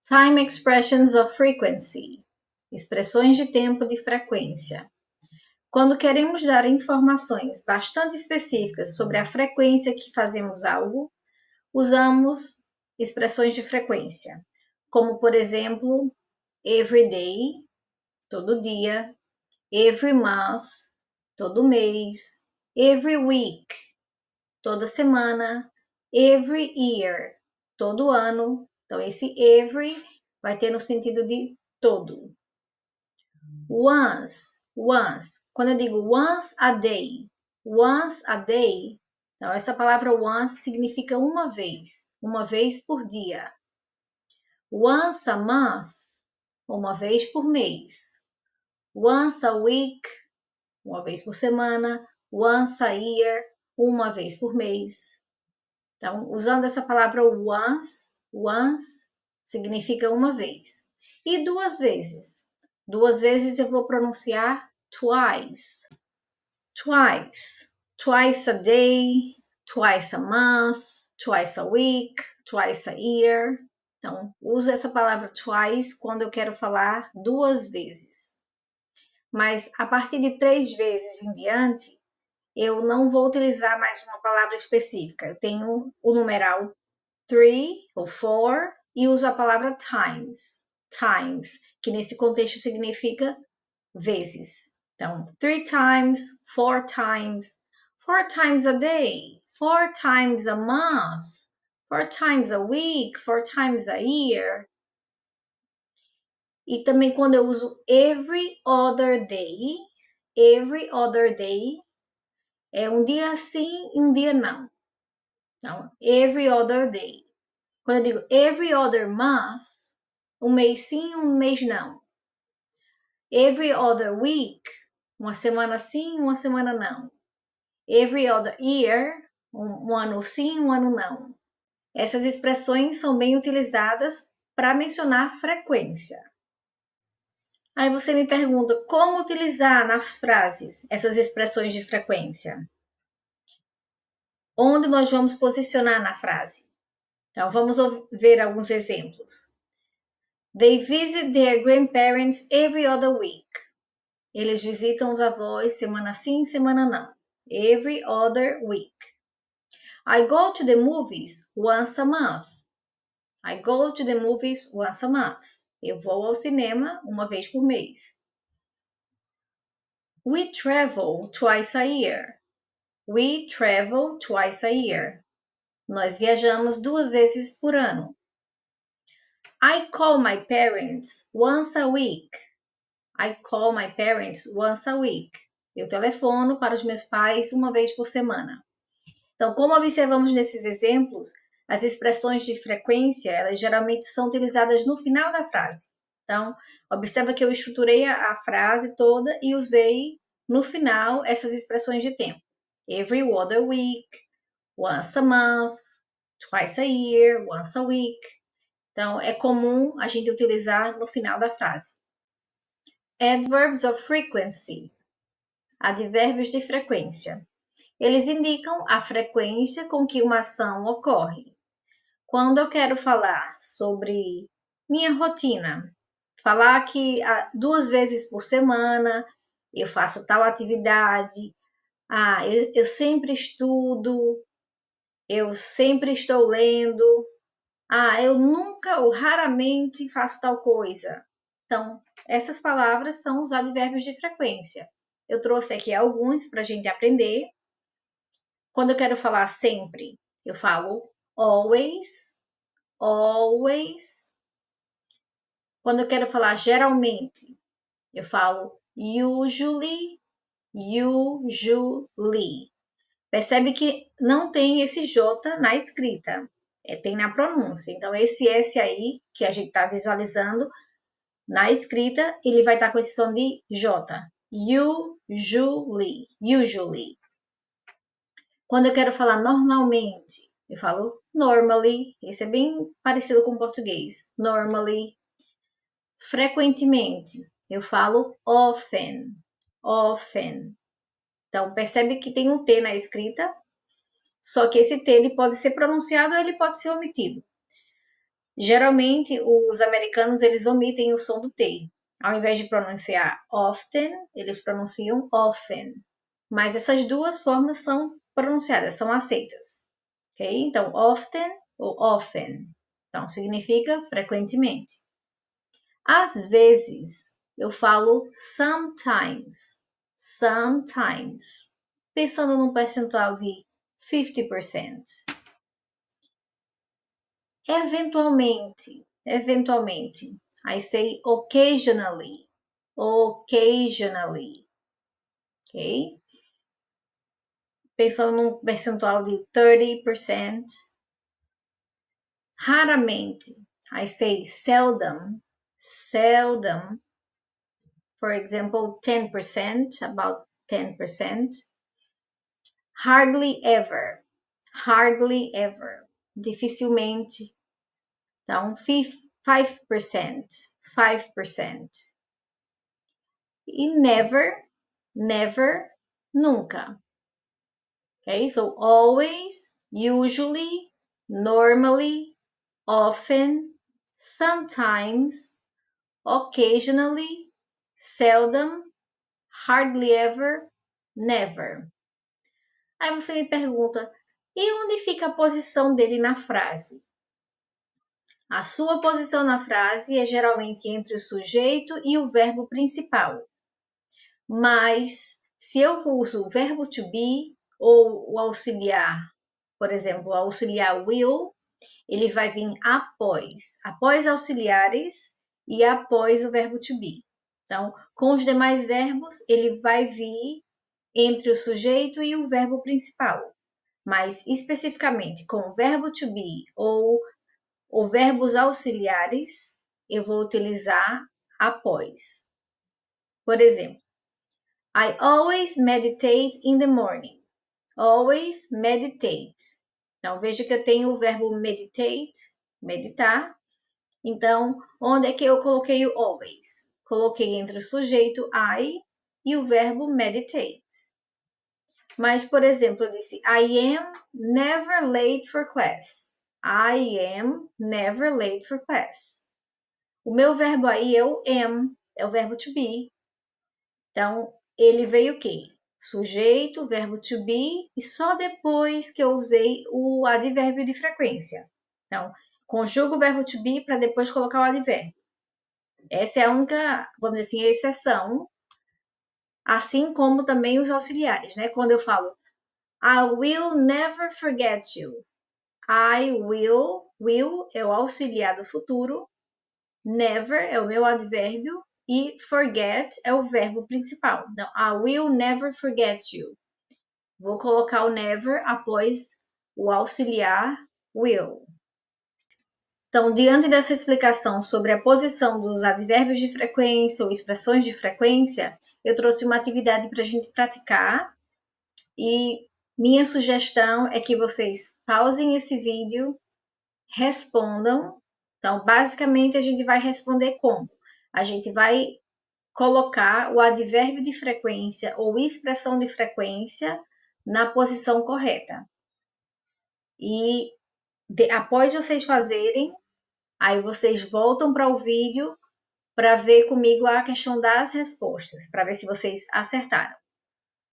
Time expressions of frequency. Expressões de tempo de frequência. Quando queremos dar informações bastante específicas sobre a frequência que fazemos algo, usamos expressões de frequência, como, por exemplo, every day, todo dia, every month, todo mês, every week, toda semana, every year, todo ano. Então, esse every vai ter no sentido de todo. Once. Quando eu digo once a day, então essa palavra once significa uma vez por dia. Once a month, uma vez por mês. Once a week, uma vez por semana. Once a year, uma vez por mês. Então, usando essa palavra once significa uma vez. E duas vezes. Duas vezes eu vou pronunciar twice. Twice a day, twice a month, twice a week, twice a year. Então, uso essa palavra twice quando eu quero falar duas vezes. Mas a partir de 3 vezes em diante, eu não vou utilizar mais uma palavra específica. Eu tenho o numeral 3 ou 4 e uso a palavra times, que nesse contexto significa vezes. Então, 3 times, 4 times a day, 4 times a month, 4 times a week, 4 times a year. E também quando eu uso every other day é um dia sim e um dia não. Então, every other day. Quando eu digo every other month, um mês sim, um mês não. Every other week, uma semana sim, uma semana não. Every other year, um ano sim, um ano não. Essas expressões são bem utilizadas para mencionar frequência. Aí você me pergunta como utilizar nas frases essas expressões de frequência. Onde nós vamos posicionar na frase? Então, vamos ver alguns exemplos. They visit their grandparents every other week. Eles visitam os avós semana sim, semana não. Every other week. I go to the movies once a month. I go to the movies once a month. Eu vou ao cinema uma vez por mês. We travel twice a year. We travel twice a year. Nós viajamos 2 vezes por ano. I call my parents once a week. I call my parents once a week. Eu telefono para os meus pais uma vez por semana. Então, como observamos nesses exemplos, as expressões de frequência, elas geralmente são utilizadas no final da frase. Então, observa que eu estruturei a frase toda e usei no final essas expressões de tempo. Every other week, once a month, twice a year, once a week. Então, é comum a gente utilizar no final da frase. Adverbs of frequency. Advérbios de frequência. Eles indicam a frequência com que uma ação ocorre. Quando eu quero falar sobre minha rotina, falar que 2 vezes por semana eu faço tal atividade, eu sempre estudo, eu sempre estou lendo, eu nunca ou raramente faço tal coisa. Então, essas palavras são os advérbios de frequência. Eu trouxe aqui alguns para a gente aprender. Quando eu quero falar sempre, eu falo always. Quando eu quero falar geralmente, eu falo usually. Percebe que não tem esse J na escrita, tem na pronúncia. Então, esse S aí, que a gente está visualizando, na escrita, ele vai estar com esse som de J. Usually. Quando eu quero falar normalmente, eu falo normally. Esse é bem parecido com o português. Normally. Frequentemente, eu falo often. Então, percebe que tem um T na escrita, só que esse T ele pode ser pronunciado ou ele pode ser omitido. Geralmente, os americanos, eles omitem o som do T. Ao invés de pronunciar often, eles pronunciam often. Mas essas duas formas são pronunciadas, são aceitas. Ok? Então, often ou often. Então, significa frequentemente. Às vezes, eu falo sometimes. Sometimes. Pensando num percentual de 50%. Eventualmente. I say occasionally. Occasionally. Ok? Pensando num percentual de 30%. Raramente. I say seldom. Seldom. For example, 10%, about 10%. Hardly ever. Hardly ever. Dificilmente. Então, 5%. 5%. E never, never, nunca. Okay, so always, usually, normally, often, sometimes, occasionally, seldom, hardly ever, never. Aí você me pergunta, e onde fica a posição dele na frase? A sua posição na frase é geralmente entre o sujeito e o verbo principal. Mas, se eu uso o verbo to be ou o auxiliar, por exemplo, o auxiliar will, ele vai vir após auxiliares e após o verbo to be. Então, com os demais verbos, ele vai vir entre o sujeito e o verbo principal. Mas, especificamente, com o verbo to be ou verbos auxiliares, eu vou utilizar após. Por exemplo, I always meditate in the morning. Always meditate. Então, veja que eu tenho o verbo meditate, meditar. Então, onde é que eu coloquei o always? Coloquei entre o sujeito I e o verbo meditate. Mas, por exemplo, eu disse I am never late for class. I am never late for class. O meu verbo aí é o am, é o verbo to be. Então, ele veio o quê? Sujeito, verbo to be, e só depois que eu usei o advérbio de frequência. Então, conjugo o verbo to be para depois colocar o advérbio. Essa é a única, vamos dizer assim, exceção. Assim como também os auxiliares, né? Quando eu falo I will never forget you. I will é o auxiliar do futuro. Never é o meu advérbio. E forget é o verbo principal. Então, I will never forget you. Vou colocar o never após o auxiliar will. Então, diante dessa explicação sobre a posição dos advérbios de frequência ou expressões de frequência, eu trouxe uma atividade para a gente praticar e minha sugestão é que vocês pausem esse vídeo, respondam. Então, basicamente, a gente vai responder como? A gente vai colocar o advérbio de frequência ou expressão de frequência na posição correta. E após vocês fazerem, aí vocês voltam para o vídeo para ver comigo a questão das respostas, para ver se vocês acertaram.